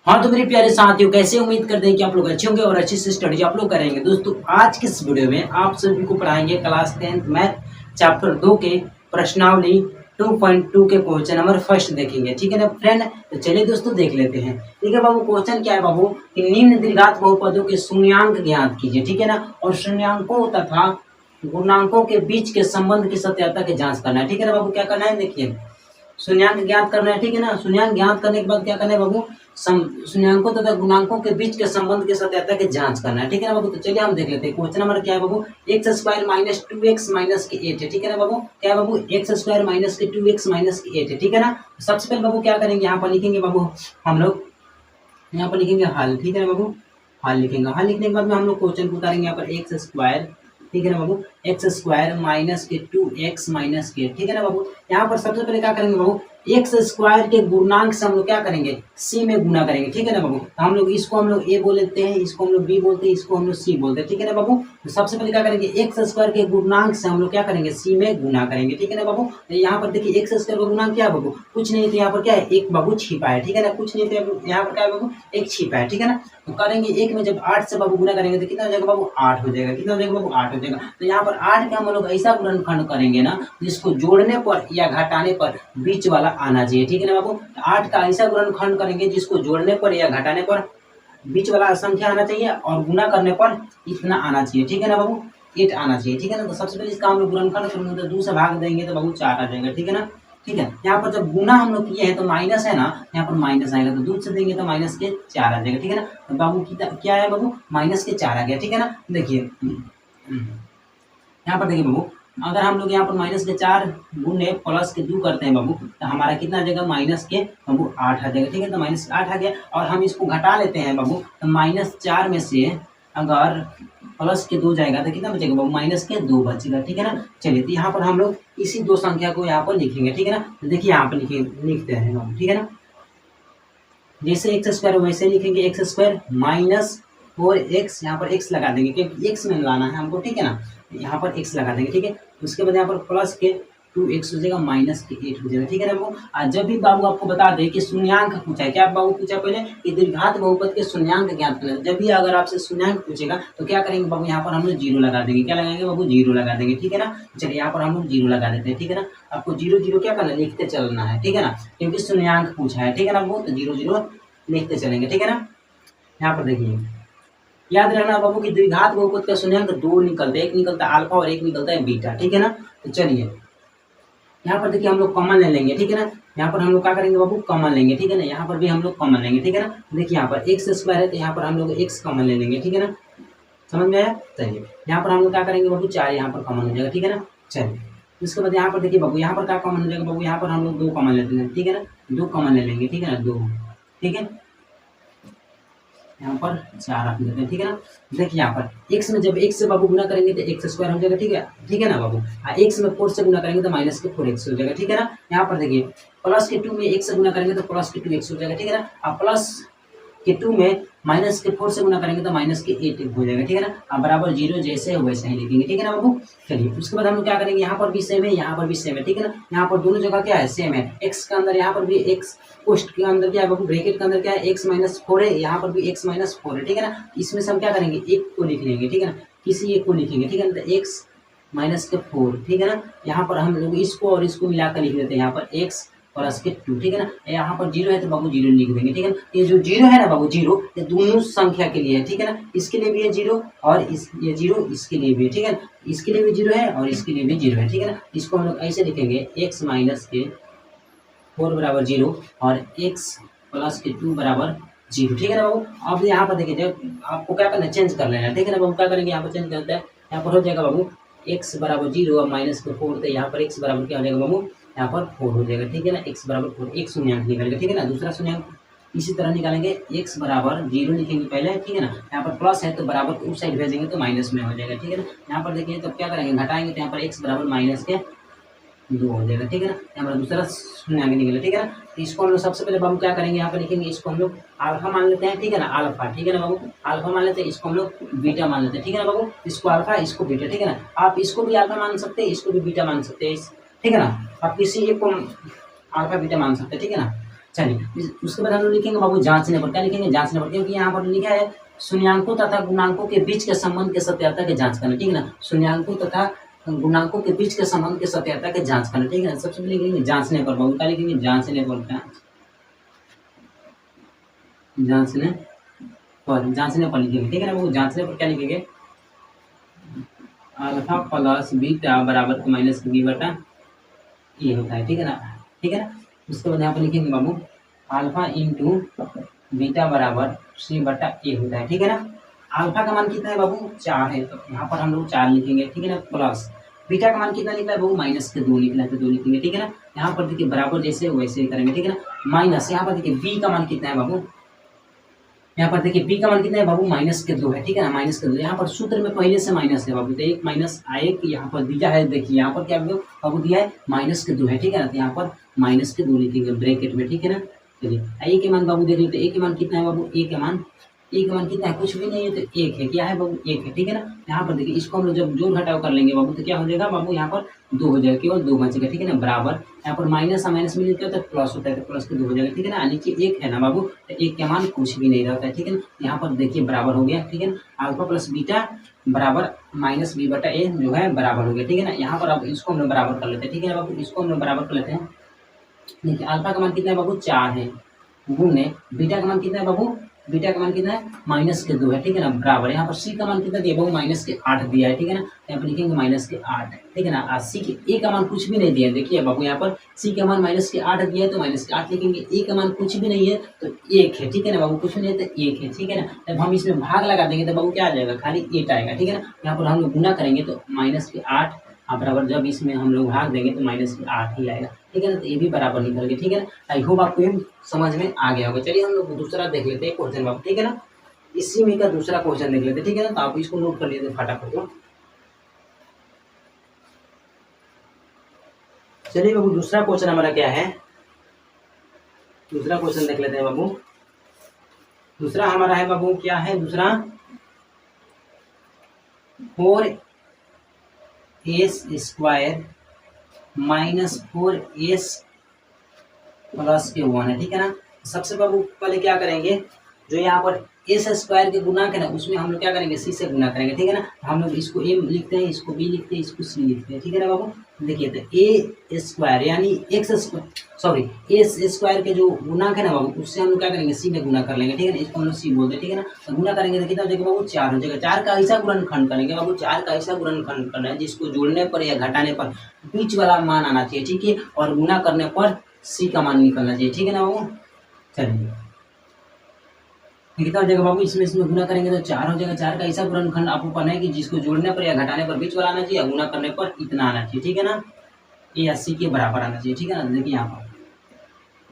हाँ तो मेरे प्यारे साथियों, कैसे उम्मीद करते हैं कि आप लोग अच्छे होंगे और अच्छी से स्टडी आप लोग करेंगे। दोस्तों आज के इस वीडियो में आप सभी को पढ़ाएंगे क्लास 10th मैथ चैप्टर 2 के प्रश्नावली 2.2 के क्वेश्चन नंबर फर्स्ट देखेंगे। ठीक है ना फ्रेंड, तो चलिए दोस्तों देख लेते हैं। ठीक है बाबू, क्वेश्चन क्या है बाबू कि निम्न द्विघात बहुपदों के शून्यांक ज्ञात कीजिए। ठीक है ना, और शून्यांकों तथा गुणांकों के बीच के संबंध की सत्यता की जांच करना है। ठीक है ना बाबू, क्या करना है देखिए, शून्यांक ज्ञात करना है। ठीक है ना, शून्यांक ज्ञात करने के बाद क्या करना है बाबू, शून्यांकों तथा गुणांकों के बीच के संबंध की सत्यता की जांच करना है। ठीक है ना बाबू, तो चलिए हम देख लेते हैं। क्वेश्चन नंबर क्या है बाबू, x square minus 2x minus के 8 है। ठीक है ना बाबू, क्या है बाबू, एक्स स्क्वायर माइनस के 2x माइनस के 8 है। ठीक है ना, सबसे पहले बाबू क्या करेंगे, यहाँ पर लिखेंगे बाबू हम लोग, यहाँ पर लिखेंगे हल। ठीक है ना बाबू, हल लिखेंगे। हल लिखने के बाद में हम लोग क्वेश्चन को उतारेंगे यहाँ पर एक्स स्क्वायर। ठीक है ना बाबू, एक्स स्क्वायर माइनस के 2x माइनस के। ठीक है ना बाबू, यहाँ पर सबसे पहले क्या करेंगे बाबू, एक्स स्क्वायर के गुणांक से हम लोग क्या करेंगे, सी में गुना करेंगे। ठीक है ना बाबू, तो हम लोग इसको हम लोग ए बोलते हैं, इसको हम लोग बी बोलते हैं, इसको हम लोग सी बोलते हैं। ठीक है ना बाबू, तो सबसे पहले क्या करेंगे, एक्स स्क्वायर के गुणांक से हम लोग क्या करेंगे, सी में गुना करेंगे। ठीक है ना बाबू, तो यहाँ पर देखिए एक्स स्क्वायर का गुणांक क्या है बाबू, कुछ नहीं, तो यहाँ पर क्या है, एक बाबू छिपा है। ठीक है ना, कुछ नहीं, तो यहाँ पर क्या है बाबू, एक छिपा है। ठीक है ना, तो करेंगे एक में जब 8 से बाबू गुना करेंगे तो कितना हो जाएगा बाबू, 8 हो जाएगा। कितना हो जाएगा बाबू, 8 हो जाएगा। तो यहाँ पर 8 का हम लोग ऐसा गुणनखंड करेंगे ना जिसको जोड़ने पर या घटाने पर बीच वाला आना चाहिए। ठीक है ना बाबू, 8 का ऐसा गुणनखंड करेंगे जिसको जोड़ने पर या घटाने पर बीच वाला संख्या आना चाहिए और गुना करने पर इतना आना चाहिए। ठीक है ना बाबू, 8 आना चाहिए। ठीक है ना, तो सबसे पहले इसका हम लोग गुणनखंड करेंगे तो 2 से भाग देंगे तो बाबू 4 आ जाएगा। ठीक है ना, ठीक है, यहाँ पर जब गुना हम लोग किए हैं तो माइनस है ना, यहाँ पर माइनस आएगा तो 2 से देंगे तो माइनस के 4 आ जाएगा। ठीक है ना, तो बाबू क्या है बाबू, माइनस के 4 आ गया। ठीक है ना, देखिए यहाँ पर देखिए बाबू, अगर हम लोग यहाँ पर माइनस के 4 गुने प्लस के 2 करते हैं बाबू, तो हमारा कितना आ जाएगा, माइनस के बाबू 8 आ जाएगा। ठीक है, तो माइनस के 8 आ गया और हम इसको घटा लेते हैं बाबू, तो माइनस 4 में से अगर प्लस के 2 जाएगा तो कितना बचेगा बाबू, माइनस के 2 बचेगा। ठीक है ना, चलिए तो यहाँ पर हम लोग इसी दो संख्या को यहाँ पर लिखेंगे। ठीक है ना, तो देखिए यहाँ पर लिखते हैं हम। ठीक है ना, जैसे एक्स स्क्वायर वैसे लिखेंगे, एक्स स्क्वायर माइनस 4x, यहाँ पर x लगा देंगे क्योंकि x में लाना है हमको। ठीक है ना, यहाँ पर x लगा देंगे। ठीक है, उसके बाद यहाँ पर प्लस के 2x हो जाएगा, माइनस के 8 हो जाएगा। ठीक है ना बाबू, आज जब भी बाबू आपको बता दे कि शून्यांक पूछा है, क्या बाबू पूछा पहले कि द्विघात बहुपद के शून्यांक ज्ञात करें, जब भी अगर आपसे शून्यांक पूछेगा तो क्या करेंगे बाबू, यहाँ पर हम लोग जीरो लगा देंगे। क्या लगाएंगे बाबू, जीरो लगा देंगे। ठीक है ना, चलिए यहाँ पर हम लोग जीरो लगा देते हैं। ठीक है ना, आपको जीरो जीरो क्या करना है, लिखते चलना है। ठीक है ना, क्योंकि शून्यांक पूछा है। ठीक है ना बाबू, तो जीरो जीरो लिखते चलेंगे। ठीक है ना, यहाँ पर देखिए याद रखना बाबू कि द्विघात बहुपद का शून्यांक 2 निकलता है, एक निकलता है अल्फा और एक निकलता है बीटा। ठीक है ना, तो चलिए यहाँ पर देखिए हम लोग कॉमन ले लेंगे। ठीक है ना, यहाँ पर हम लोग क्या करेंगे बाबू, कॉमन लेंगे। ठीक है ना, यहाँ पर भी हम लोग कॉमन लेंगे। ठीक है ना, देखिए यहाँ पर एक्स स्क्वायर है तो यहाँ पर हम लोग एक्स कॉमन ले लेंगे। ठीक है ना, समझ में आया, चलिए यहाँ पर हम लोग क्या करेंगे बाबू, 4 यहाँ पर कॉमन हो जाएगा। ठीक है ना, चलिए उसके बाद यहाँ पर देखिए बाबू, यहाँ पर क्या कॉमन हो जाएगा बाबू, यहाँ पर हम लोग 2 कॉमन लेते हैं। ठीक है ना, 2 कॉमन ले लेंगे। ठीक है ना, 2। ठीक है, यहाँ पर 4 रख देते हैं। ठीक है ना, देखिए यहाँ पर x में जब x से बाबू गुना करेंगे तो एक्स स्क्वायर हो जाएगा। ठीक है, ठीक है ना बाबू, x में 4 से गुना करेंगे तो माइनस के 4x हो जाएगा। ठीक है ना, यहाँ पर देखिए प्लस के 2 में x से गुना करेंगे तो प्लस के 2x हो जाएगा। ठीक है ना, अब प्लस के 2 में माइनस के 4 से गुना करेंगे तो माइनस के 8 हो जाएगा। ठीक है ना, अब बराबर जीरो जैसे है वैसे ही लिखेंगे। ठीक है ना बाबू, चलिए उसके बाद हम लोग क्या करेंगे, यहाँ पर भी सेम है, यहाँ पर भी सेम है। ठीक है ना, यहाँ पर दोनों जगह क्या है, सेम है। एक्स के अंदर यहाँ पर भी एक्स, पोस्ट के अंदर क्या है बाबू, ब्रैकेट के अंदर क्या है, एक्स माइनस 4 है, यहाँ पर भी एक्स माइनस 4 है। ठीक है ना, इसमें से हम क्या करेंगे, एक को लिख लेंगे। ठीक है ना, किसी एक को लिखेंगे। ठीक है ना, तो एक्स माइनस के 4। ठीक है ना, यहाँ पर हम लोग इसको और इसको मिलाकर लिख देते हैं, यहाँ पर एक्स प्लस के 2। ठीक है ना, यहाँ पर जीरो है तो बाबू जीरो लिख देंगे। ठीक है ना, ये जो जीरो है ना बाबू, जीरो ये दोनों संख्या के लिए है। ठीक है ना, इसके लिए भी है जीरो और ये जीरो इसके लिए भी है। ठीक है ना, इसके लिए भी जीरो है और इसके लिए भी जीरो है। ठीक है ना, इसको हम लोग ऐसे लिखेंगे, एक्स माइनस के 4 बराबर जीरो और एक्स प्लस के 2 बराबर जीरो। ठीक है ना बाबू, अब यहाँ पर देखिए जब आपको क्या करना है, चेंज कर लेना है। ठीक है ना बाबू, क्या करेंगे, यहाँ पर चेंज करते हैं, यहाँ पर हो जाएगा बाबू एक्स बराबर जीरो और माइनस के 4, तो यहाँ पर एक्स बराबर क्या हो जाएगा बाबू, यहाँ पर 4 हो जाएगा। ठीक है ना, x बराबर 4, एक शून्यांक निकलेगा। ठीक है ना, दूसरा शून्यांक इसी तरह निकालेंगे, x बराबर जीरो लिखेंगे पहले। ठीक है ना, यहाँ पर प्लस है तो बराबर उस साइड भेजेंगे तो माइनस में हो जाएगा। ठीक है ना, यहाँ पर देखिए तो क्या करेंगे, घटाएंगे तो यहाँ पर x बराबर माइनस के 2 हो जाएगा। ठीक है ना, यहाँ पर दूसरा शून्यांक निकलेगा। ठीक है ना, तो इसको हम लोग सबसे पहले बाबू क्या करेंगे, यहाँ पर लिखेंगे, इसको हम लोग अल्फा मान लेते हैं। ठीक है ना, अल्फा। ठीक है ना बाबू, अल्फा मान लेते हैं, इसको हम लोग बीटा मान लेते हैं। ठीक है ना बाबू, इसको अल्फा इसको बीटा। ठीक है ना, आप इसको भी अल्फा मान सकते हैं, इसको भी बीटा मान सकते हैं। ठीक है ना, आप किसी एक को अल्फा बीटा मान सकते हैं। ठीक है ना, चलिए उसके बाद हम लोग लिखेंगे बाबू जांचने पर। क्या लिखेंगे? जांचने पर, क्योंकि यहाँ पर लिखा है शून्यांकों तथा गुणांकों के बीच के संबंध के सत्यता की जांच करना, ठीक है ना। शून्यांकों तथा गुणांकों के बीच के संबंध के सत्यता की जांच करना, ठीक है ना। सबसे पहले लिखेंगे जांचने पर बाबू। क्या लिखेंगे? जांचने पर। क्या? जांचने पर लिखेंगे, ठीक है ना बाबू। जांचने पर क्या लिखेंगे? अल्फा प्लस बीटा बराबर माइनस बी बटा ए होता है, ठीक है ना। ठीक है ना। उसके बाद यहाँ पर लिखेंगे बाबू अल्फा इंटू बीटा बराबर सी बटा ए होता है, ठीक है ना। अल्फा का मान कितना है बाबू? 4 है, तो यहाँ पर हम लोग 4 लिखेंगे, ठीक है ना। प्लस बीटा का मान कितना निकला है बाबू? माइनस के 2 निकला है, तो 2 लिखेंगे, ठीक है ना। यहाँ पर देखिए बराबर जैसे वैसे करेंगे, ठीक है ना। माइनस यहाँ पर देखिए बी का मान कितना है बाबू? यहाँ पर देखिए बी का मान कितना है बाबू? माइनस के 2 है, ठीक है ना। माइनस के 2 यहाँ पर सूत्र में पहले से माइनस है बाबू, तो एक माइनस आए कि यहाँ पर दिया है, देखिए यहाँ पर क्या बाबू दिया है? माइनस के 2 है, ठीक है ना। तो यहाँ पर माइनस के 2 लिखेंगे ब्रैकेट में, ठीक है ना। चलिए ए के मान बाबू देख लेते, ए के मान कितना है बाबू? ए का मान कितना है? कुछ भी नहीं है, तो 1 है। क्या है बाबू? 1 है, ठीक है ना। यहाँ पर देखिए इसको हम लोग जब जोड़ घटाव कर लेंगे बाबू, तो क्या हो जाएगा बाबू? यहाँ पर 2 हो जाएगा, केवल 2 बचेगा, ठीक है ना। बराबर यहाँ पर माइनस और माइनस में क्या होता है? प्लस होता है, तो प्लस के 2 हो जाएगा, ठीक है ना। नीचे 1 है ना बाबू, तो 1 का मान कुछ भी नहीं रहता है, ठीक है ना। यहाँ पर देखिए बराबर हो गया, ठीक है ना। अल्फा प्लस बीटा बराबर माइनस बी बटा ए जो है बराबर हो गया, ठीक है ना। यहाँ पर अब इसको हम लोग बराबर कर लेते हैं, ठीक है ना बाबू। इसको हम लोग बराबर कर लेते हैं। देखिए अल्फा का मान कितना है बाबू? 4 है, गुणे बीटा का मान कितना है बाबू? बीटा का मान कितना है? माइनस के 2 है, ठीक है ना। बराबर यहाँ पर सी का मान कितना दिया बाबू? माइनस के 8 दिया है, ठीक है ना। यहाँ पर लिखेंगे माइनस के 8, ठीक है ना। सी के ए का मान कुछ भी नहीं दिया है, देखिए बाबू यहाँ पर सी का मान माइनस के 8 दिया है, तो माइनस के 8 लिखेंगे। ए का मान कुछ भी नहीं है, तो 1 है, ठीक है ना बाबू। कुछ भी नहीं है तो 1 है, ठीक है ना। जब हम इसमें भाग लगा देंगे तो बाबू क्या आ जाएगा? खाली 8 आएगा, ठीक है ना। यहाँ पर हम लोग गुना करेंगे तो माइनस के 8 बराबर, जब इसमें हम लोग भाग देंगे तो माइनस के 8 ही आएगा, ठीक है ना। तो ये भी बराबर निकल गया, ठीक है ना। आई होप आपको ये समझ में आ गया होगा। चलिए हम लोग दूसरा देख लेते हैं क्वेश्चन बाबू, ठीक है ना। इसी में का दूसरा क्वेश्चन देख लेते हैं, ठीक है ना। तो आप इसको नोट कर लीजिए फटाफट को। चलिए बाबू दूसरा क्वेश्चन हमारा क्या है? दूसरा क्वेश्चन देख लेते हैं बाबू। दूसरा हमारा है बाबू, क्या है दूसरा? 4s² माइनस 4s प्लस के 1 है, ठीक है ना। सबसे बाबू पहले क्या करेंगे? जो यहाँ पर s² के गुना है ना, उसमें हम लोग क्या करेंगे? सी से गुना करेंगे, ठीक है ना। हम लोग इसको a लिखते हैं, इसको b लिखते हैं, इसको c लिखते हैं, ठीक है ना बाबू। देखिए तो a² यानी s² के जो गुना है ना बाबू, उससे हम लोग क्या करेंगे? सी में गुना कर लेंगे, ठीक है ना। इसको हम लोग सी बोलते हैं, ठीक है ना। तो गुना करेंगे तो कितना हो जाएगा बाबू? 4 हो जाएगा। 4 का ऐसा गुणनखंड करेंगे बाबू, 4 का ऐसा गुणनखंड करना है जिसको जोड़ने पर या घटाने पर बीच वाला मान आना चाहिए, ठीक है। और गुना करने पर सी का मान निकलना चाहिए, ठीक है ना बाबू। चलिए कितना हो जाएगा बाबू? इसमें गुना करेंगे तो 4 हो जाएगा। 4 का ऐसा गुणनखंड आपको पढ़ना है कि जिसको जोड़ने पर या घटाने पर बीच वाला आना चाहिए, गुना करने पर इतना आना चाहिए, ठीक है ना। ये 80 के बराबर आना चाहिए, ठीक है ना। देखिए यहाँ पर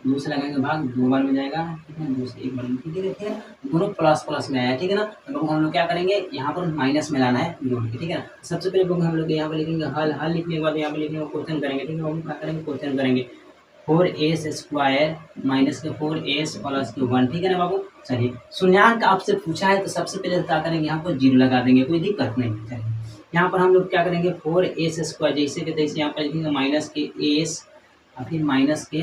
2 से लगाएंगे भाग, 2 बार में जाएगा, ठीक है। 2 से 1 बार में, ठीक है। दोनों प्लस प्लस में आया, ठीक है ना। तो हम लोग क्या करेंगे? यहाँ पर माइनस में लाना है जोड़ के, ठीक है ना। सबसे पहले हम लोग यहाँ पर लिखेंगे हल। हल लिखने के बाद यहाँ पर लिखेंगे क्वेश्चन करेंगे, ठीक है। हम क्या करेंगे? क्वेश्चन करेंगे 4s² माइनस के 4s प्लस के 1, ठीक है ना बाबू। चलिए शून्यांक आपसे पूछा है तो सबसे पहले क्या करेंगे? यहाँ पर 0 लगा देंगे, कोई दिक्कत नहीं। चलिए यहाँ पर हम लोग क्या करेंगे? 4s² जैसे कि तैसे यहाँ पर लिखेंगे माइनस के s और फिर माइनस के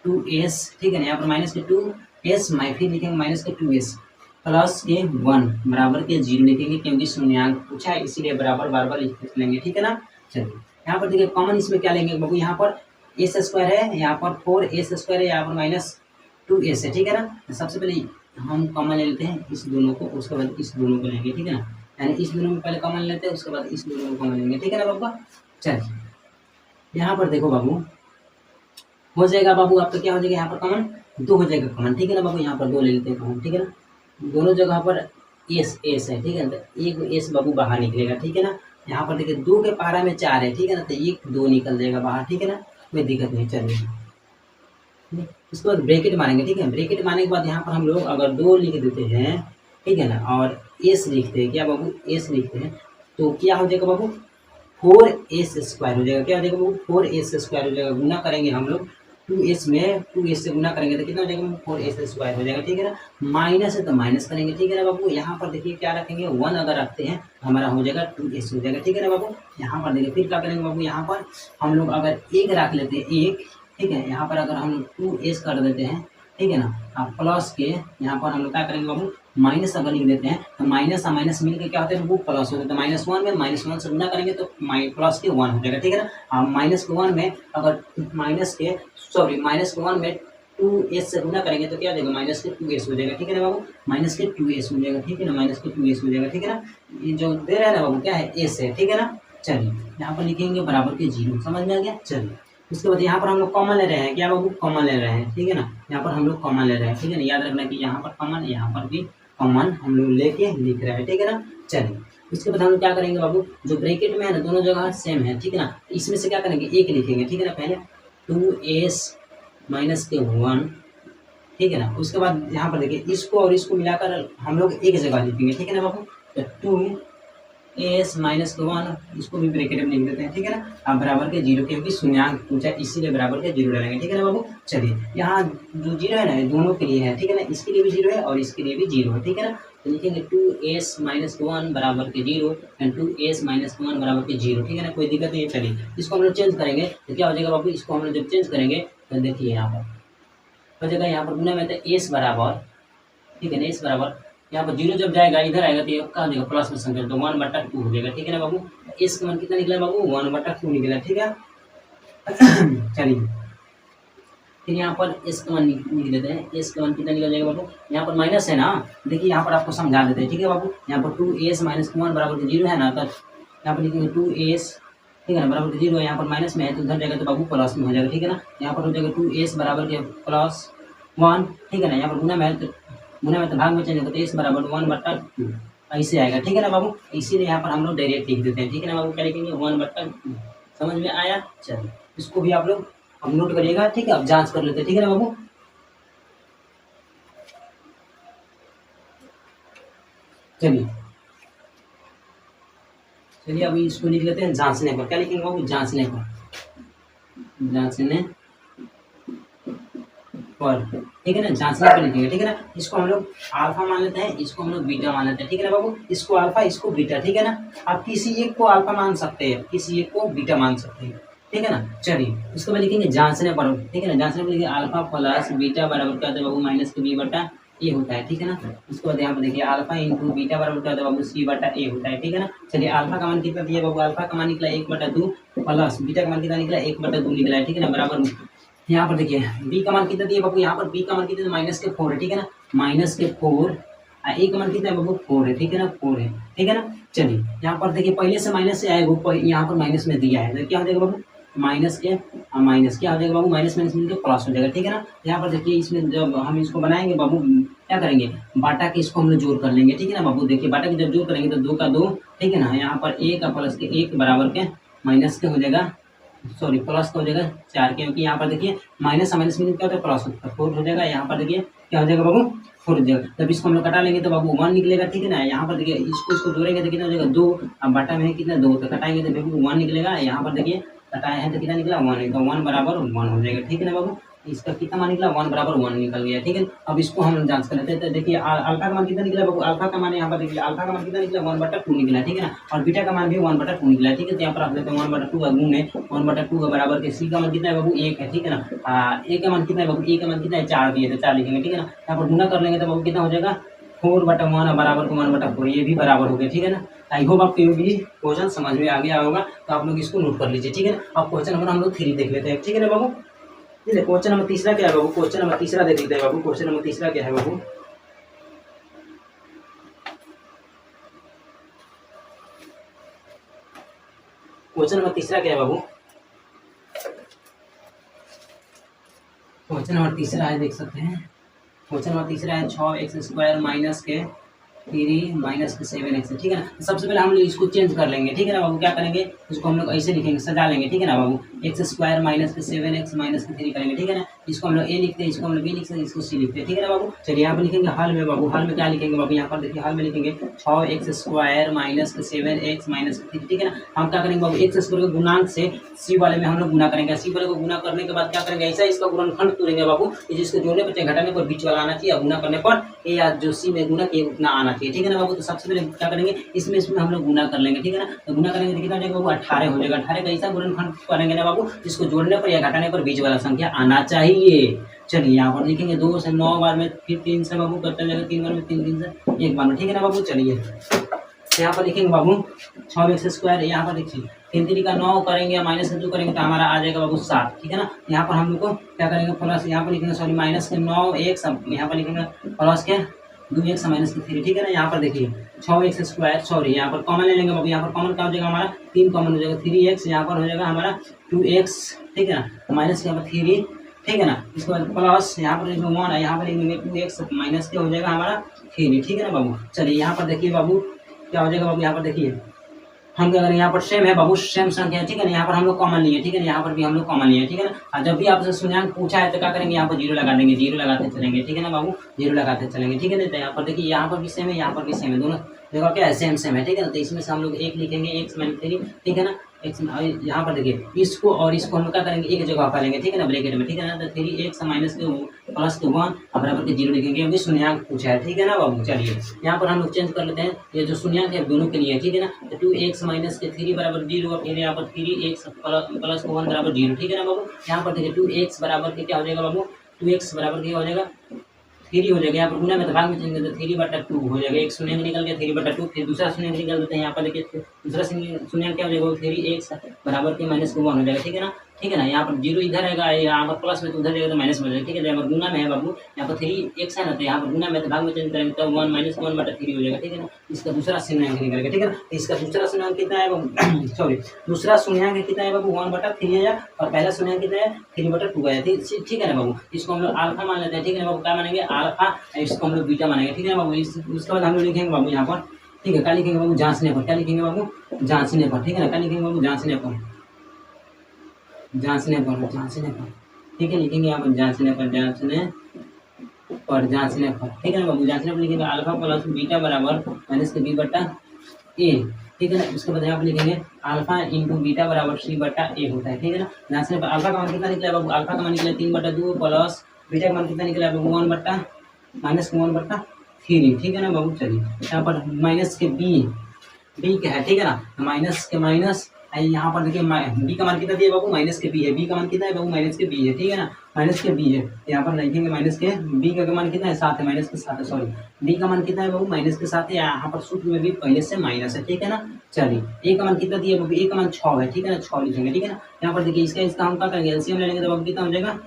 2s, ठीक है ना। यहाँ पर माइनस के 2s फिर लिखेंगे माइनस के 2s प्लस के 1 बराबर के 0 लिखेंगे, क्योंकि शून्यांक पूछा है इसीलिए बराबर बार बार लिख लेंगे, ठीक है ना। चलिए यहाँ पर देखिए कॉमन इसमें क्या लेंगे बाबू? यहाँ पर s² है, यहाँ पर 4s² है, यहाँ पर माइनस 2s है, ठीक है ना। सबसे पहले हम कॉमन ले लेते हैं इस दोनों को, उसके बाद इस दोनों को लेंगे, ठीक है ना। यानी इस दोनों में पहले कॉमन लेते हैं, उसके बाद इस दोनों को कॉमन लेंगे, ठीक है ना बाबू। चलिए यहाँ पर देखो बाबू हो जाएगा बाबू आपका क्या हो जाएगा? यहाँ पर कॉमन 2 हो जाएगा कॉमन, ठीक है ना बाबू। यहाँ पर 2 ले लेते हैं कॉमन, ठीक है ना। दोनों जगह पर s है, ठीक है ना। तो एक s बाबू बाहर निकलेगा, ठीक है ना। यहाँ पर देखिए 2 के पारा में 4 है, ठीक है ना। तो 1 2 निकल जाएगा बाहर, ठीक है ना। कोई दिक्कत नहीं। चलिए इसके बाद ब्रैकेट मारेंगे, ठीक है। ब्रैकेट मारने के बाद यहाँ पर हम लोग अगर 2 लिख देते हैं, ठीक है ना, और s लिखते हैं, क्या बाबू? s लिखते हैं तो क्या हो जाएगा बाबू? 4s² हो जाएगा। क्या हो जाएगा बाबू? 4s² हो जाएगा। गुना करेंगे हम लोग 2s में, 2s से गुना करेंगे तो कितना हो जाएगा? 4s² हो जाएगा, ठीक है ना। माइनस है तो माइनस करेंगे, ठीक है ना बाबू। यहाँ पर देखिए क्या रखेंगे? 1 अगर रखते हैं हमारा हो जाएगा 2s हो जाएगा, ठीक है ना बाबू। यहाँ पर देखिए फिर क्या करेंगे बाबू? यहाँ पर हम लोग अगर 1 रख लेते हैं, 1 ठीक है। यहाँ पर अगर हम लोग 2s कर देते हैं, ठीक है ना, आप प्लस के यहाँ पर हम लोग क्या करेंगे बाबू, माइनस अगर लिख देते हैं तो माइनस और माइनस मिलकर क्या होता है वो प्लस होता है। तो -1 में -1 से गुना करेंगे तो प्लस के 1 हो जाएगा, ठीक है ना। आप -1 में अगर -1 में 2s से गुना करेंगे तो क्या देगा, -2s हो जाएगा, ठीक है ना बाबू, -2s हो जाएगा, ठीक है ना, -2s हो जाएगा, ठीक है ना। ये जो दे रहा है ना बाबू क्या है, s है, ठीक है ना। चलिए यहाँ पर लिखेंगे बराबर के 0, समझ में आ गया। चलिए उसके बाद यहाँ पर हम लोग कॉमन ले रहे हैं, क्या बाबू, कॉमन ले रहे हैं, ठीक है ना। यहाँ पर हम लोग कॉमन ले रहे हैं, ठीक है ना, याद रखना कि यहाँ पर कॉमन, यहाँ पर भी कॉमन हम लोग लेके लिख रहे हैं, ठीक है ना। चलिए उसके बाद हम लोग क्या करेंगे बाबू, जो ब्रैकेट में है ना दोनों जगह सेम है, ठीक है ना, इसमें से क्या करेंगे, एक लिखेंगे, ठीक है ना। पहले 2s माइनस के 1, ठीक है ना। उसके बाद यहाँ पर देखिए इसको और इसको मिलाकर हम लोग एक जगह लिखेंगे, ठीक है ना बाबू। तो 2s माइनस के 1 इसको भी ब्रैकेट में लिख देते हैं, ठीक है ना। अब बराबर के 0, क्योंकि शून्याङ्क पूछा इसीलिए बराबर के 0 डालेंगे, ठीक है ना बाबू। चलिए यहाँ जो 0 है ना ये दोनों के लिए है, ठीक है ना, इसके लिए भी 0 है और इसके लिए भी 0 है, ठीक है ना। तो लिखेंगे 2s माइनस के 1 बराबर के 0 एंड 2s माइनस के 1 बराबर के 0, ठीक है ना, कोई दिक्कत नहीं है। चलिए इसको हम लोग चेंज करेंगे तो क्या हो जाएगा बाबू, इसको हम लोग जब चेंज करेंगे तो देखिए यहाँ पर हो जाएगा, यहाँ पर गुना में तो s बराबर, ठीक है ना, s बराबर यहाँ पर 0 जब जाएगा इधर आएगा तो ये क्या हो जाएगा, प्लस में संख्या तो 1/2 हो जाएगा, ठीक है ना बाबू। s का मान कितना निकला बाबू, 1/2 निकला, ठीक है। चलिए फिर यहाँ पर s का मान लिख देते हैं, s का मान कितना निकल जाएगा बाबू, यहाँ पर माइनस है ना, देखिए यहाँ पर आपको समझा देते हैं, ठीक है बाबू। यहाँ पर 2s माइनस 1 बराबर के 0 है ना, तो यहाँ पर लिखेंगे 2s, ठीक है ना, बराबर के 0 है, यहाँ पर माइनस में है तो उधर जाएगा तो बाबू प्लस में हो जाएगा, ठीक है ना। यहाँ पर हो जाएगा 2s बराबर के +1, ठीक है ना। यहाँ पर गुना में है तो भाग में चलेगा तो s बराबर 1/2 ऐसे आएगा, ठीक है ना बाबू। इसीलिए यहाँ पर हम लोग डायरेक्ट लिख देते हैं, ठीक है ना बाबू, क्या लिखेंगे 1/2। समझ में आया। चलिए इसको भी आप लोग अब नोट करिएगा, ठीक है, अब जांच कर लेते हैं, ठीक है ना बाबू। चलिए अभी इसको लिख लेते हैं जांचने पर, क्या लिखेंगे बाबू, जांचने पर, ठीक है ना, जांचने पर लिखेंगे, ठीक है ना। इसको हम लोग अल्फा मान लेते हैं, इसको हम लोग बीटा मान लेते हैं, ठीक है ना बाबू। इसको अल्फा इसको बीटा, ठीक है ना। आप किसी एक को अल्फा मान सकते हैं, किसी एक को बीटा मान सकते हैं, ठीक है ना। चलिए उसके बाद लिखेंगे जांचने पर, ठीक है ना, जांचने पर लिखेंगे अल्फा प्लस बीटा बराबर क्या होता है बाबू, -b/a होता है, ठीक है ना। उसके बाद यहाँ पर देखिए अल्फा इंटू बीटा बराबर क्या होता है बाबू, c/a होता है, ठीक है ना। चलिए अल्फा का मान कितना दिया बाबू, अल्फा का मान निकला 1/2 प्लस बीटा का मान कितना निकला 1/2 निकला है, ठीक है ना, बराबर यहाँ पर देखिए b का मान कितना दिया बाबू, यहाँ पर b का मान कितना -4 है, ठीक है ना, -4 a का मान कितना है बाबू 4 है, ठीक है ना, 4 है, ठीक है ना। चलिए यहाँ पर देखिए पहले से माइनस से आएगा, यहाँ पर माइनस में दिया है तो क्या हो जाएगा बाबू, माइनस के माइनस क्या हो जाएगा बाबू, माइनस माइनस मिलकर प्लस हो जाएगा, ठीक है ना। यहाँ पर देखिए इसमें जब हम इसको बनाएंगे बाबू क्या करेंगे, बाटा के इसको हम लोग जोड़ कर लेंगे, ठीक है ना बाबू। देखिए बाटा के जब जोड़ करेंगे तो 2 का 2, ठीक है ना, यहाँ पर a का प्लस के 1 बराबर के माइनस के हो जाएगा, सॉरी प्लस का हो जाएगा 4 के, क्योंकि यहाँ पर देखिए माइनस माइनस में क्या होता है प्लस होता है, 4 हो जाएगा। यहाँ पर देखिए क्या हो जाएगा बाबू, 4 हो जाएगा। जब इसको हम लोग कटा लेंगे तो बाबू 1 निकलेगा, ठीक है ना। यहाँ पर देखिए इसको जोड़ेंगे तो कितना हो जाएगा 2, अब बाटा में है कितना 2, तो कटाएंगे तो बाबू 1 निकलेगा। यहाँ पर देखिए कटाए हैं तो कितना निकला 1 है, तो 1 बराबर 1 हो जाएगा, ठीक है ना बाबू। इसका कितना मान निकला 1 बराबर 1 निकल गया, ठीक है। अब इसको हम जांच कर लेते हैं, तो देखिए अल्फा का मान कितना निकला बाबू, अल्फा का मान यहाँ पर देखिए अल्फा का मान कितना निकला 1/2 निकला, ठीक है ना, और बीटा का मान भी 1/2 निकला, ठीक है। तो यहाँ पर आप लेते हैं 1/2 का गुण है 1/2 का बराबर के सी का मान कितना है बाबू 1 है, ठीक है ना। ए का मान कितना है बाबू, ए का मान कितना है 4 दिए तो 4 लिखेंगे, ठीक है ना। यहाँ पर गुना कर लेंगे तो बाबू कितना हो जाएगा 4/1 बराबर को 1/4, ये भी बराबर हो गया, ठीक है ना। आई होप आपको ये क्वेश्चन समझ में आ गया होगा, तो आप लोग इसको नोट कर लीजिए, ठीक है ना। अब क्वेश्चन नंबर हम लोग 3 देख लेते हैं, ठीक है ना बाबू। क्वेश्चन नंबर तीसरा क्या है बाबू, क्वेश्चन नंबर तीसरा देख लेते हैं बाबू। क्वेश्चन नंबर तीसरा क्या है बाबू, क्वेश्चन नंबर तीसरा क्या है बाबू, क्वेश्चन नंबर तीसरा है, देख सकते हैं। क्वेश्चन नंबर तीसरा है 6x² माइनस के 3 माइनस के 7x, ठीक है ना। सबसे पहले हम लोग इसको चेंज कर लेंगे, ठीक है ना बाबू। क्या करेंगे, इसको हम लोग ऐसे लिखेंगे, सजा लेंगे, ठीक है ना बाबू। x² माइनस के 7x माइनस के 3 करेंगे, ठीक है ना। इसको हम लोग ए लिखते हैं, इसको हम लोग बी लिख सकते हैं, इसको सी लिखते हैं, ठीक है ना बाबू। चलिए यहाँ पर लिखेंगे हल में बाबू, हल में क्या लिखेंगे बाबू, यहाँ पर देखिए हल में लिखेंगे 6x² माइनस 7x माइनस 3, ठीक है ना। हम क्या करेंगे बाबू, एक्स स्क्वायर के गुणांक से सी वाले में हम लोग गुना करेंगे, सी वाले को गुना करने के बाद क्या करेंगे, ऐसा इसका गुणनखंड तोड़ेंगे बाबू, जिसको जोड़ने पर चाहे घटाने पर बीच वाला आना चाहिए, गुना करने पर ए या जो सी में गुना किए उतना आना चाहिए, ठीक है ना बाबू। तो सबसे पहले क्या करेंगे, इसमें हम लोग गुना कर लेंगे, ठीक है ना। तो गुना करेंगे तो कितना हो जाएगा बाबू, 18 हो जाएगा। 18 का ऐसा गुणनखंड करेंगे ना बाबू, जिसको जोड़ने पर या घटाने पर बीच वाला संख्या आना चाहिए। चलिए यहाँ पर लिखेंगे 2 से 9 बार में, फिर 3 से बाबू करते जाएगा, 3 बार में, 3 से 1 बार में, ठीक है ना बाबू। चलिए यहाँ पर लिखेंगे बाबू 6x², यहाँ पर देखिए 3 3 का 9 करेंगे, माइनस का 2 करेंगे तो हमारा आ जाएगा बाबू 7, ठीक है ना। यहाँ पर हम लोग को क्या करेंगे, प्लस यहाँ पर लिखेंगे सॉरी माइनस के 9x, यहाँ पर लिखेंगे प्लस के 2x माइनस के 3, ठीक है ना। यहाँ पर देखिए 6x², सॉरी यहाँ पर कॉमन ले लेंगे बाबू, यहाँ पर कॉमन क्या हो जाएगा हमारा, 3 कॉमन हो जाएगा, 3x, यहाँ पर हो जाएगा हमारा 2x, ठीक है ना, माइनस के यहाँ पर 3, ठीक है ना। इसके बाद प्लस यहाँ पर लिखेंगे 1 है, यहाँ पर लिखेंगे 2x माइनस के हो जाएगा हमारा 3, ठीक है ना बाबू। चलिए यहाँ पर देखिए बाबू क्या हो जाएगा बाबू, यहाँ पर देखिए हम क्या करेंगे, यहाँ पर सेम है बाबू, सेम संख्या है, ठीक है ना। यहाँ पर हम लोग कॉमन लिए, ठीक है ना, यहाँ पर भी हम लोग कॉमन लिए, ठीक है ना। और जब भी आपसे शून्यांक पूछा है तो क्या करेंगे, यहाँ पर जीरो लगा देंगे, जीरो लगाते चलेंगे, ठीक है ना बाबू, जीरो लगाते चलेंगे, ठीक है ना। तो यहाँ पर देखिए यहाँ पर भी सेम है, यहाँ पर भी सेम है, दोनों देखो क्या है, सेम सेम है, ठीक है ना। तो इसमें से हम लोग एक लिखेंगे, x माइनस 3, ठीक है ना। यहाँ पर देखिए इसको और इसको हम लोग क्या करेंगे, एक जगह करेंगे, ठीक है ना, ब्रैकेट में, ठीक है ना। तो 3x माइनस के प्लस के 1 बराबर के 0 लिखेंगे, अभी शून्यांक पूछा है, ठीक है ना बाबू। चलिए यहाँ पर हम लोग चेंज कर लेते हैं, ये जो शून्यांक है दोनों के लिए, ठीक है ना। तो 2x माइनस के 3 बराबर 0, फिर यहाँ पर 3x प्लस 1 बराबर 0, ठीक है ना बाबू। यहाँ पर देखिए 2x बराबर के क्या हो जाएगा बाबू, 2x बराबर के हो जाएगा 3 हो जाएगा, यहाँ पर गुना में भाग में चेंज करते 3/2 हो जाएगा, एक शून्य निकल गया 3/2, फिर दूसरा शून्य निकल देते हैं, यहाँ पर देखिए दूसरा शून्य क्या हो जाएगा 3x बराबर के माइनस के 1 हो जाएगा, ठीक है ना, ठीक है ना। यहाँ पर 0 इधर रहेगा, यहाँ पर प्लस में तो उधर जाएगा तो माइनस में जाएगा, ठीक है। यहाँ पर गुना में है बाबू, यहाँ पर 3x है ना, तो यहाँ पर गुना में तो भाग में चेंज करेंगे तो 1 माइनस 1/3 हो जाएगा, ठीक है ना। इसका दूसरा शून्यंक निकलेगा, ठीक है ना। इसका दूसरा शून्यंक कितना है बाबू, सॉरी दूसरा शून्यंक कितना है बाबू, 1/3 है, और पहला शून्यंक कितना है 3/2 है, ठीक है ना बाबू। इसको हम लोग अल्फा मान लेते हैं, ठीक है ना बाबू, क्या मानेंगे अल्फा, इसको हम लोग बीटा मानेंगे, ठीक है ना बाबू। उसके बाद हम लोग लिखेंगे बाबू यहाँ पर, ठीक है, क्या लिखेंगे बाबू, जांचने पर, क्या लिखेंगे बाबू, जांचने पर, ठीक है ना, क्या लिखेंगे बाबू, जांचने पर, जांचने पर, जांचने पर, ठीक है, लिखेंगे यहाँ पर जांचने पर, जांचने पर, जांचने पर, ठीक है ना बाबू। जांचने पर लिखेंगे अल्फा प्लस बीटा बराबर माइनस के b/a, ठीक है ना। उसके बाद यहाँ पर लिखेंगे अल्फा इंटू बीटा बराबर c/a होता है, ठीक है ना। जांचने पर अल्फा का मान कितना निकला बाबू, अल्फा का मान निकला 3/2 प्लस बीटा का मान कितना निकला बाबू 1/-1/3, ठीक है ना बाबू। चलिए यहाँ पर माइनस के बी क्या है, ठीक है ना, माइनस के माइनस, यहाँ पर देखिए बी का मान कितना दिया बाबू, माइनस के बी है, बी का मान कितना है बाबू, माइनस के बी है, ठीक है ना, माइनस के बी है। यहाँ पर लिखेंगे माइनस के बी का मान कितना है 7 है, माइनस के 7 है, सॉरी बी का मान कितना है बाबू, माइनस के 7 है, यहाँ पर सूत्र में भी पहले से माइनस है, ठीक है ना। चलिए ए का मान कितना दिया बाबू, ए का मान 6 है, ठीक है ना, 6 लिखेंगे, ठीक है ना। यहाँ पर देखिए इसका हम क्या करेंगे, एलसीएम ले लेंगे तो बाबू कितना हो जाएगा,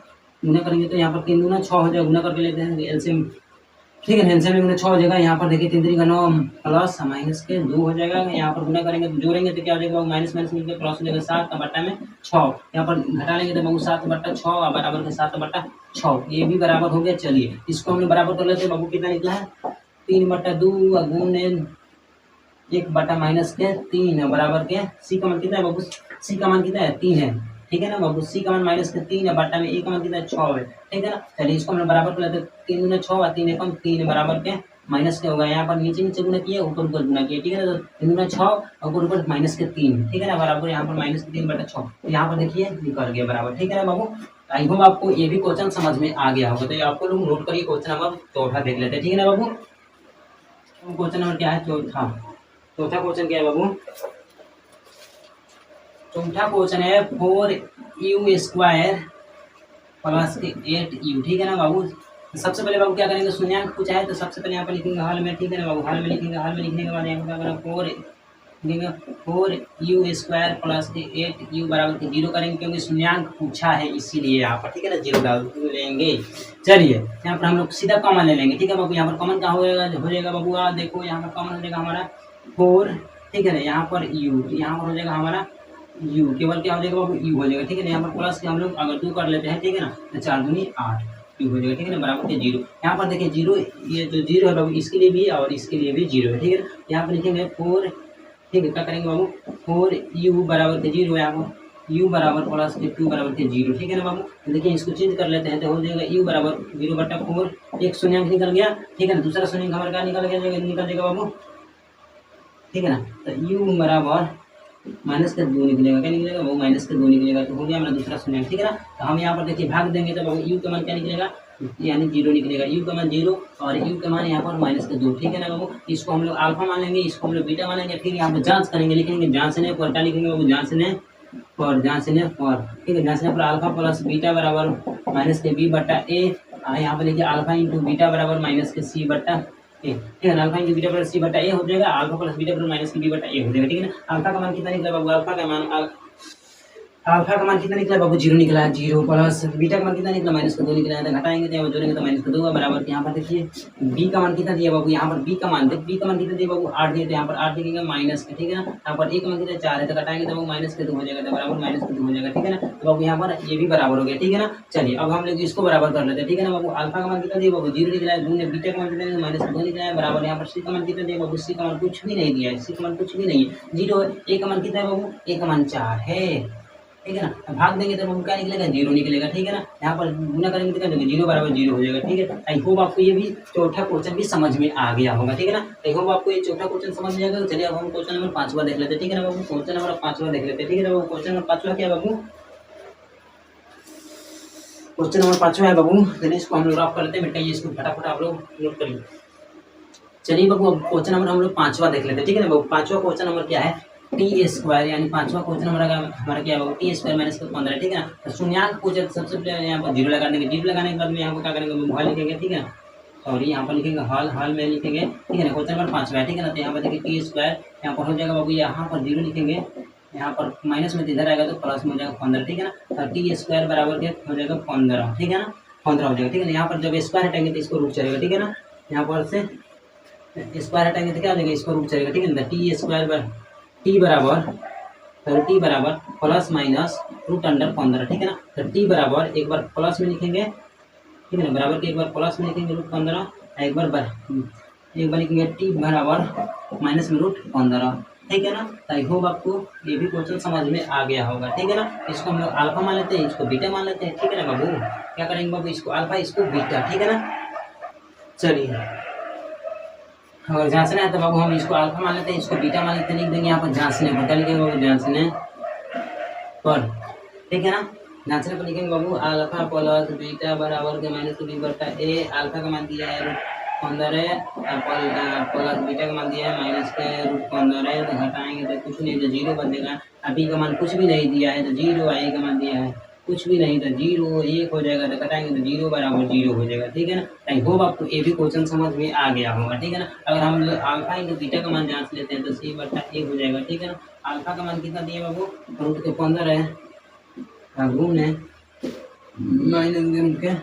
गुना करेंगे तो यहाँ पर 3 दूना 6 हो जाएगा, गुना करके लेते हैं एलसीएम, ठीक है, एलसीएम में 6 हो जाएगा। यहाँ पर देखिए 3 3 का 9 प्लस माइनस के 2 हो जाएगा, यहाँ पर गुना करेंगे तो जोड़ेंगे तो क्या हो जाएगा, माइनस माइनस मिलकर प्लस हो जाएगा 7/6, यहाँ पर घटा लेंगे तो बाबू 7/6 बराबर के 7/6, ये भी बराबर हो गया। चलिए इसको हमने बराबर कर लेते हैं बाबू, कितना निकला है 3/2 गुने 1 माइनस के 3 बराबर के सी का मान कितना है बाबू, सी का मान कितना है 3 है, ठीक है ना बाबू। सी का मान माइनस के 3 है, बटा में ए का मान कितना है 6 है, ठीक है ना। चलिए इसको हमने बराबर कर लेते हैं, 3 गुना 6 और 3 एकम 3 बराबर के माइनस के होगा, यहाँ पर नीचे नीचे गुना किया, ऊपर ऊपर गुना किया, ठीक है ना। तो 3 गुना 6 और ऊपर ऊपर माइनस के 3, ठीक है ना, बराबर यहाँ पर माइनस के 3/6, तो यहाँ पर देखिए निकल गया बराबर, ठीक है ना बाबू। आई होप आपको ये भी क्वेश्चन समझ में आ गया होगा, तो ये आपको लोग नोट करिए। क्वेश्चन नंबर चौथा देख लेते हैं, ठीक है ना बाबू। क्वेश्चन नंबर क्या है, चौथा क्वेश्चन क्या है बाबू, चौथा क्वेश्चन है 4u² प्लस के 8u, ठीक है ना बाबू। सबसे पहले बाबू क्या करेंगे, शून्यंक पूछा है तो सबसे पहले यहाँ पर लिखेंगे हल में, ठीक है ना बाबू, हल में लिखेंगे, हल में लिखने के बाद यहाँ पर क्या करेंगे 4u² प्लस के 8u बराबर के 0 करेंगे, क्योंकि शून्यंक पूछा है इसीलिए यहाँ पर, ठीक है ना, 0 डाल लेंगे। चलिए यहाँ पर हम लोग सीधा कॉमन ले लेंगे, ठीक है बाबू। यहाँ पर कॉमन क्या हो जाएगा बाबू, देखो यहाँ पर कॉमन हो जाएगा हमारा 4, ठीक है ना, यहाँ पर u, यहाँ पर हो जाएगा हमारा u, केवल क्या हो जाएगा बाबू u हो जाएगा, ठीक है ना। यहाँ पर प्लस के हम लोग अगर 2 कर लेते हैं, ठीक है ना, तो 4 दूनी 8 u हो जाएगा, ठीक है ना, बराबर के 0। यहाँ पर देखिए 0, ये जो 0 है बाबू इसके लिए भी और इसके लिए भी 0 है, ठीक है। यहाँ पर लिखेंगे 4, ठीक है, क्या करेंगे बाबू 4u बराबर के 0, यहाँ पर u बराबर प्लस के 2 बराबर के 0, ठीक है ना बाबू। तो देखिए इसको चेंज कर लेते हैं तो हो जाएगा u बराबर 0/4, एक शून्यंक निकल गया, ठीक है ना। दूसरा शून्यंक हमारा क्या निकल जाएगा बाबू, ठीक है ना। तो u बराबर माइनस का 2 निकलेगा, क्या निकलेगा वो माइनस का 2 निकलेगा, तो हो गया हमारा दूसरा शून्यंक, ठीक है ना। तो हम यहाँ पर देखिए भाग देंगे तो बाबू u का मान क्या निकलेगा, यानी 0 निकलेगा, u का मान 0 और u का मान यहाँ पर माइनस का 2, ठीक है ना बाबू। इसको हम लोग अल्फा मान लेंगे, इसको हम लोग बीटा मानेंगे, फिर यहाँ पर जांच करेंगे, लिखेंगे जांचने पर, क्या लिखेंगे बाबू, जांचने पर, ठीक है। जांचने पर अल्फा प्लस बीटा बराबर माइनस के b/a, यहाँ पर लिखिए अल्फा इंटू बीटा बराबर माइनस के c/a, ठीक है ना। Alpha into beta plus c/a हो जाएगा, अल्फा प्लस बीटा बराबर माइनस के b/a हो जाएगा, ठीक है ना। अल्फा का मान कितना निकला बाबू, अल्फा का मान कितना निकला बाबू, 0 निकला है, 0 प्लस बीटा का मान कितना निकला, माइनस का 2 निकला है, तो घटाएंगे तो यहाँ पर जोड़ेंगे तो माइनस का 2 है बराबर। यहाँ पर देखिए बी का मान कितना दिया बाबू, यहाँ पर बी का मान कितना दिया बाबू, 8 दिए, तो यहाँ पर 8 दिखेगा माइनस का, ठीक है ना। यहाँ पर ए का मान कितना 4 है, तो घटाएंगे तो माइनस का 2 हो जाएगा, तो बराबर माइनस का 2 हो जाएगा, ठीक है ना। तो बाबू यहाँ पर ये भी बराबर हो गया, ठीक है ना। चलिए अब हम लोग इसको बराबर कर लेते हैं, ठीक है ना बाबू। अल्फा का मान कितना दिया बाबू, 0 निकला है, दूने बीटा का मान कितना दिया, माइनस 2 निकला है बराबर। यहाँ पर सी का मान कितना दिया बाबू, सी का मान कुछ भी नहीं दिया है, सी का मान कुछ भी नहीं है, 0 है। ए का मान कितना है बाबू, ए का मान 4 है, ठीक है ना। भाग देंगे तो बाबू क्या निकलेगा, 0 निकलेगा, ठीक है ना। यहाँ पर गुना करेंगे तो क्या देंगे, 0 बराबर 0 हो जाएगा, ठीक है। आई होप आपको ये भी चौथा क्वेश्चन भी समझ में आ गया होगा, ठीक है ना। आई होप आपको ये चौथा क्वेश्चन समझ में आएगा। तो चलिए अब हम क्वेश्चन नंबर 5वां देख लेते हैं, ठीक है ना बाबू। क्वेश्चन नंबर 5वां देख लेते हैं, ठीक है ना बाबू। क्वेश्चन नंबर 5वां क्या है बाबू, क्वेश्चन नंबर 5वां है बाबू। चलिए इसको हम लोग रफ कर लेते हैं, बेटा ये इसको फटाफट आप लोग नोट करिए। चलिए बाबू अब क्वेश्चन नंबर हम लोग 5वां देख लेते हैं, ठीक है ना बाबू। 5वां क्वेश्चन नंबर क्या है, t², यानी 5वां क्वेश्चन हमारा क्या है t² माइनस 15, ठीक है ना। तो शून्यंक पूछे सबसे पहले यहाँ पर 0 लगा देंगे, 0 लगाने के बाद में यहाँ पर क्या करेंगे, हल लिखेंगे, ठीक है। और यहाँ पर लिखेंगे हल में लिखेंगे, ठीक है ना। क्वेश्चन नंबर 5वां है, ठीक है ना। तो यहाँ पर देखिए t², यहाँ पर हो जाएगा बाबू, यहाँ पर 0 लिखेंगे, यहाँ पर माइनस में इधर आएगा तो प्लस में हो जाएगा 15, ठीक है ना। तो t² बराबर क्या हो जाएगा 15, ठीक है ना, 15 हो जाएगा, ठीक है ना। यहाँ पर जब स्क्वायर हटाएंगे तो इसको रूट चलेगा, ठीक है ना। यहाँ पर से स्क्वायर हटाएंगे तो क्या हो जाएगा, इसको रूट चलेगा, ठीक है ना। t बराबर प्लस माइनस √15, ठीक है ना। तो t बराबर एक बार प्लस में लिखेंगे, ठीक है ना, बराबर के एक बार प्लस में लिखेंगे √15, एक बार लिखेंगे t बराबर माइनस में √15, ठीक है ना। आई होप आपको ये भी क्वेश्चन समझ में आ गया होगा, ठीक है ना। इसको हम लोग अल्फा मान लेते हैं, इसको बीटा मान लेते हैं, ठीक है ना बाबू। क्या करेंगे बाबू, इसको अल्फा इसको बीटा, ठीक है ना। चलिए अगर जांचना है तो बाबू हम इसको अल्फा मान लेते हैं, इसको बीटा मान लेते हैं, लिख देंगे यहाँ पर जांचने पर, क्या लिखेंगे बाबू, जांचने पर, ठीक है ना। जांचने पर लिखेंगे बाबू अल्फा प्लस बीटा बराबर के माइनस b/a। अल्फा का मान दिया है √15 प्लस बीटा का मान दिया है माइनस के √15, तो घटाएंगे तो कुछ नहीं, तो 0 बनेगा। अभी का मान कुछ भी नहीं दिया है तो 0, a का मान दिया है कुछ भी नहीं तो 0, 1 हो जाएगा, तो घटाएंगे तो 0 बराबर 0 हो जाएगा, ठीक है ना। आई होप आपको ये भी क्वेश्चन समझ में आ गया होगा, ठीक है ना। अगर हम लोग अल्फा इंटू बीटा का मान जांच लेते हैं तो c/a हो जाएगा, ठीक है ना। अल्फा का मान कितना दिया बाबू, √15 है, गुण है माइनस के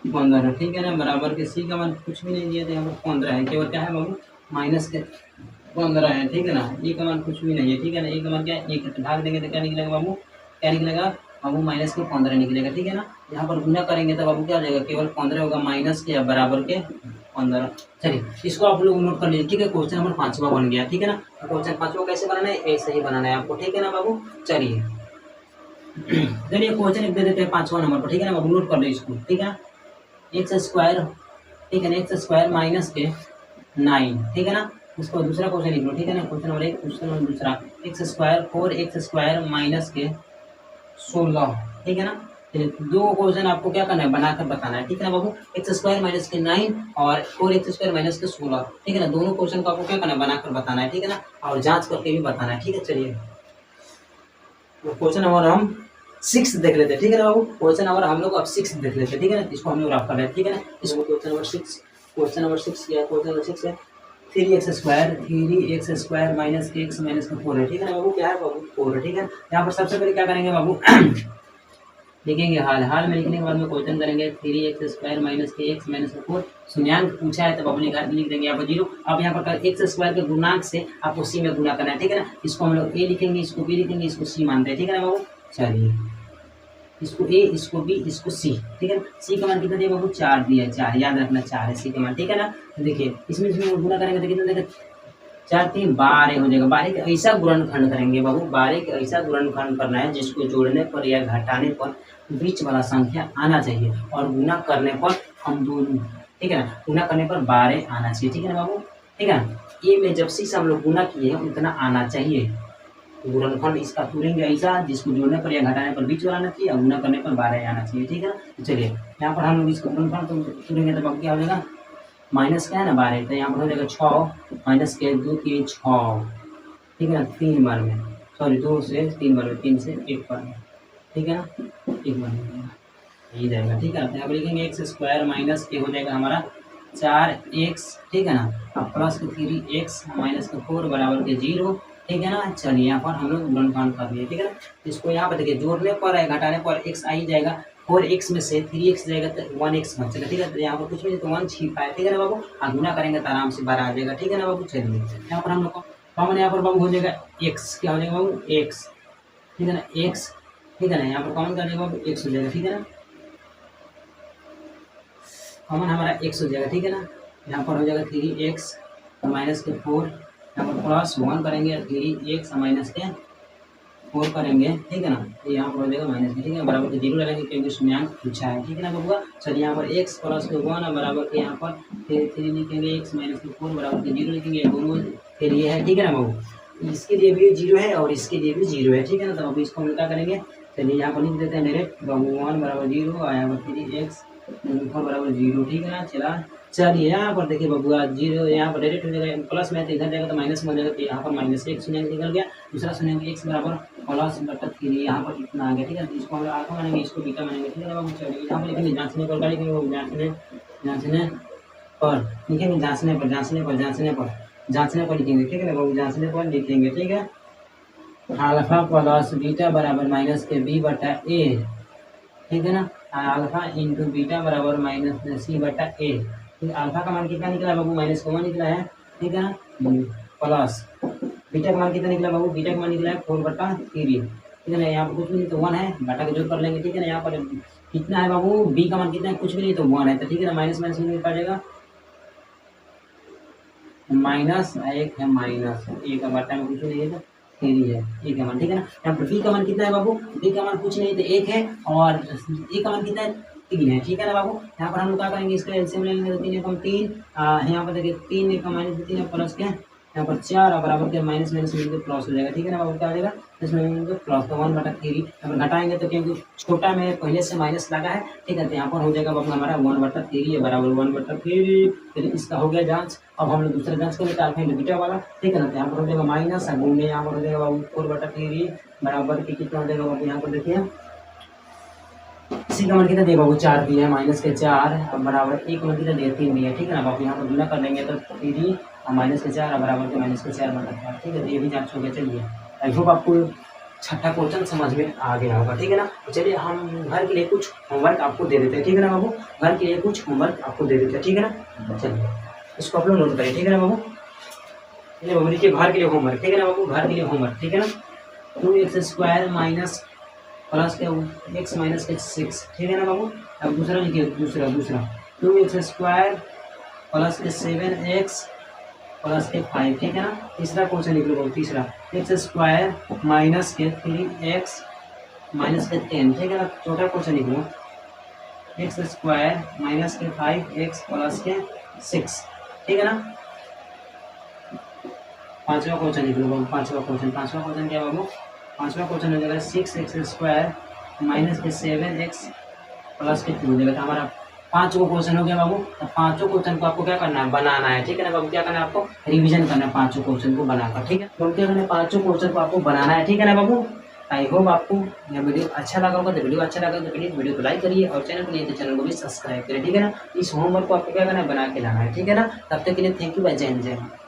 15, ठीक है ना, बराबर के c का मान कुछ भी नहीं दिया, तो यहाँ पर 15 है, केवल क्या है बाबू, माइनस के 15 है, ठीक है ना। ए का मान कुछ भी नहीं है, ठीक है ना। ए का मान क्या है, 1 भाग देंगे तो क्या निकलेगा बाबू, क्या निकलेगा बाबू, माइनस के 15 निकलेगा, ठीक है ना। यहाँ पर गुना करेंगे तो बाबू क्या हो जाएगा, केवल 15 होगा, माइनस के बराबर के 15। चलिए इसको आप लोग नोट कर लीजिए, ठीक है। क्वेश्चन नंबर 5वां बन गया, ठीक है ना। क्वेश्चन 5वां कैसे बनाना है, ऐसे ही बनाना है आपको, ठीक है ना बाबू। चलिए क्वेश्चन एक दे देते हैं 5वां नंबर पर, ठीक है ना बाबू, नोट कर लो इसको, ठीक है ना। x², ठीक है ना, x² माइनस के 9, ठीक है ना। उसको दूसरा क्वेश्चन लिख लो, ठीक है ना। क्वेश्चन नंबर 1, क्वेश्चन नंबर दूसरा x² 4x² माइनस के 16, ठीक है ना। दो क्वेश्चन आपको क्या करना है, बनाकर बताना है, ठीक है ना बाबू। x² माइनस के 9 और 4x² माइनस के 16, ठीक है ना। दोनों क्वेश्चन को आपको क्या करना है, बनाकर बताना है, ठीक है ना, और जांच करके भी बताना है, ठीक है। चलिए क्वेश्चन नंबर हम 6 देख लेते हैं, ठीक है ना बाबू। क्वेश्चन नंबर हम लोग अब 6 देख लेते हैं, ठीक है ना। इसको हम लोग रफ कर लेते हैं, ठीक है ना। इसको क्वेश्चन नंबर 6 क्या है, क्वेश्चन नंबर 6 है 3x² माइनस के x माइनस का 4 है, ठीक है ना बाबू। क्या है बाबू, 4 है, ठीक है। यहाँ पर सबसे पहले क्या करेंगे बाबू, लिखेंगे हाल में लिखने के बाद में क्वेश्चन करेंगे 3x² माइनस के x माइनस का 4, शून्यंक पूछा है तो बाबू लिख देंगे यहाँ पर 0। अब यहाँ पर x² के गुणांक से आपको c में गुना करना है, ठीक है ना। इसको हम लोग a लिखेंगे, इसको b लिखेंगे, इसको c मानते हैं, ठीक है ना बाबू। चलिए इसको a, इसको b, इसको c, ठीक है ना। c का मान कितना दिया बाबू, 4 दिया है, 4 याद रखना, 4 है c का मान, ठीक है ना। देखिए इसमें गुना करेंगे तो कितना देगा, 4 3 12 हो जाएगा। 12 का ऐसा गुणनखंड करेंगे बाबू, 12 का ऐसा गुणनखंड करना है जिसको जोड़ने पर या घटाने पर बीच वाला संख्या आना चाहिए और गुना करने पर हम दोनों, ठीक है ना, गुना करने पर 12 आना चाहिए, ठीक है ना बाबू, ठीक है ना। ये में जब से हम लोग गुना किए हैं उतना आना चाहिए। गुणनखंड इसका तुरेंगे ऐसा जिसको जोड़ने पर या घटाने पर बीच वाला आना चाहिए और गुना करने पर 12 आना चाहिए, ठीक है ना। तो चलिए यहाँ पर हम लोग इसका गुणनखंड तो तुरेंगे तो क्या हो जाएगा, माइनस क्या है ना 12, तो यहाँ पर हो जाएगा 6 माइनस के 2 3 6, ठीक है ना, 3 बार में, सॉरी 2 से 3 बार में, 3 से 1 बार में, ठीक है ना, 1 बार में ये जाएगा, ठीक है। तो यहाँ पर लिखेंगे एक्स स्क्वायर माइनस के हो जाएगा हमारा 4x, ठीक है ना, अब प्लस के 3x माइनस के 4 बराबर के 0, ठीक है ना। चलिए यहाँ पर हम लोग गुणनखंड कर लिए, ठीक है ना। इसको यहाँ पर देखिए जोड़ने पर है घटाने पर x आ ही जाएगा, 4x में से 3x जाएगा तो 1x बचेगा, ठीक है। तो यहाँ पर कुछ भी तो 1 छिपा है, ठीक है ना बाबू, और गुना करेंगे तो आराम से 12 आ जाएगा, ठीक है ना बाबू। चलिए यहाँ पर हम लोग कॉमन यहाँ पर बाबू हो जाएगा x, क्या हो जाएगा बाबू x, ठीक है ना, x, ठीक है ना, यहाँ पर कॉमन कर देगा बाबू x हो जाएगा, ठीक है ना, कॉमन हमारा x हो जाएगा, ठीक है ना। यहाँ पर हो जाएगा 3x माइनस के 4, यहाँ पर प्लस 1 करेंगे 3x माइनस के 4 करेंगे, ठीक है ना, तो यहाँ पर हो जाएगा माइनस के, ठीक है, बराबर के 0 डालेंगे क्योंकि उसमें अंक पूछा है, ठीक है ना बबुआ। चलिए यहाँ पर x प्लस के 1 बराबर के यहाँ पर 3 लिखेंगे, x माइनस के 4 बराबर के 0 लिखेंगे, दोनों के लिए है, ठीक है ना बाबू, इसके लिए भी 0 है और इसके लिए भी 0 है, ठीक है ना। तो अभी इसको हम क्या करेंगे, चलिए यहाँ पर लिख देते हैं डायरेक्ट, 1 बराबर 0 और यहाँ पर 3x 4 बराबर 0, ठीक है ना। चलिए यहाँ पर देखिए बबुआ 0 यहाँ पर डायरेक्ट हो जाएगा, प्लस में तो इधर जाएगा तो माइनस में हो जाएगा, तो यहाँ पर माइनस एक शून्य निकल गया, दूसरा शून्य x बराबर प्लस बटा 3, यहाँ पर कितना आ गया, ठीक है। तो इसको हम अल्फा मानेंगे, इसको बीटा मानेंगे, ठीक है बाबू। चलिए यहाँ पर लिखेंगे जांचने पर, लिखेंगे जांचने पर लिखेंगे, ठीक है ना बाबू, जांचने पर लिखेंगे, ठीक है। अल्फा प्लस बीटा बराबर माइनस के b बटा a, ठीक है ना, अल्फा इंटू बीटा बराबर माइनस सी बटा ए, ठीक है। अल्फा का मान कितना निकला है बाबू, माइनस 1 निकला है, ठीक है ना, प्लस बीटा का मान कितना निकला बाबू, बीटा का मान निकला है 4 बटा 3, ठीक है ना। यहाँ पर कुछ भी नहीं तो 1 है, बटा के जोड़ कर लेंगे, ठीक है ना। यहाँ पर कितना है बाबू, बी का मान कितना है, कुछ भी नहीं तो 1 है, तो ठीक है ना, माइनस माइनस में पड़ेगा माइनस, एक है माइनस, ए का बटा में कुछ नहीं है तो 3 है, ए का मान, ठीक है ना। यहाँ पर बी का मान कितना है बाबू, बी का मान कुछ नहीं तो 1 है और ए का मान कितना है 3 है, ठीक है ना बाबू। यहाँ पर हम लोग क्या करेंगे, इसका एलसीएम ले लेंगे, तो 3 एकम 3, यहाँ पर देखिए 3 एकम माइनस 3 है प्लस के यहाँ पर 4 और बराबर के माइनस माइनस मिलकर प्लस हो जाएगा, ठीक है ना बाबू, क्या हो जाएगा इसमें मिलकर प्लस, तो 1 बटा 3, यहाँ पर घटाएंगे तो क्योंकि छोटा में पहले से माइनस लगा है, ठीक है, तो यहाँ पर हो जाएगा बाबू हमारा 1 बटा 3 है बराबर 1 बटा 3, फिर इसका हो गया जांच। अब हम लोग दूसरा जांच करेंगे अल्फा इंटू बीटा वाला, ठीक है ना, तो यहाँ पर हो जाएगा माइनस गुणे, यहाँ पर हो जाएगा बाबू 4 बटा 3 बराबर के कितना हो जाएगा बाबू, यहाँ पर देखिए इसी का मान कितना दिया बाबू 4 दिया है, माइनस के 4 बराबर 1 मान कितना दिया 3 दिया, ठीक है ना बाबू। यहाँ पर गुना कर लेंगे तो 3 माइनस के 4 बराबर के माइनस के 4 बटा 4, ठीक है, तो ये भी जांच हो गया। चलिए आई होप आपको छठा क्वेश्चन समझ में आ गया होगा, ठीक है ना। तो चलिए हम घर के लिए कुछ होमवर्क आपको दे देते हैं, ठीक है ना बाबू, घर के लिए कुछ होमवर्क आपको दे देते हैं, ठीक है ना। चलिए इसको आप लोग नोट करिए, ठीक है ना बाबू, चलिए बाबू लिखिए घर के लिए होमवर्क, ठीक है ना बाबू, घर के लिए होमवर्क, ठीक है ना। 2x स्क्वायर माइनस प्लस के x माइनस के 6, ठीक है ना बाबू। अब दूसरा लिखिए, दूसरा 2x स्क्वायर प्लस के 7x प्लस के 5, ठीक है ना। तीसरा क्वेश्चन लिख लो बाबू, तीसरा x स्क्वायर माइनस के 3x माइनस के 10, ठीक है ना। चौथा क्वेश्चन लिख लो x स्क्वायर माइनस के 5x प्लस के 6, ठीक है ना। पांचवा क्वेश्चन लिख लो बाबू, पांचवा क्वेश्चन क्या बाबू, पांचवा क्वेश्चन हो जाएगा 6x स्क्वायर माइनस के 7x प्लस के 2 हो जाएगा। तो हमारा 5 क्वेश्चन हो गया बाबू। तो 5 क्वेश्चन को आपको क्या करना है, बनाना है, ठीक है ना बाबू। क्या करना है आपको, रिवीजन करना है 5 क्वेश्चन को बनाकर, ठीक है। तो क्या करना है, 5 क्वेश्चन को आपको बनाना है, ठीक है ना बाबू। आई होप आपको यह वीडियो अच्छा लगा होगा। तो वीडियो अच्छा लगा तो प्लीज वीडियो को लाइक करिए और चैनल को नहीं तो चैनल को भी सब्सक्राइब करिए, ठीक है ना। इस होमवर्क को आपको क्या करना है, बना के लाना है, ठीक है ना। तब तक के लिए थैंक यू, बाय, जय हिंद, जय हिंद।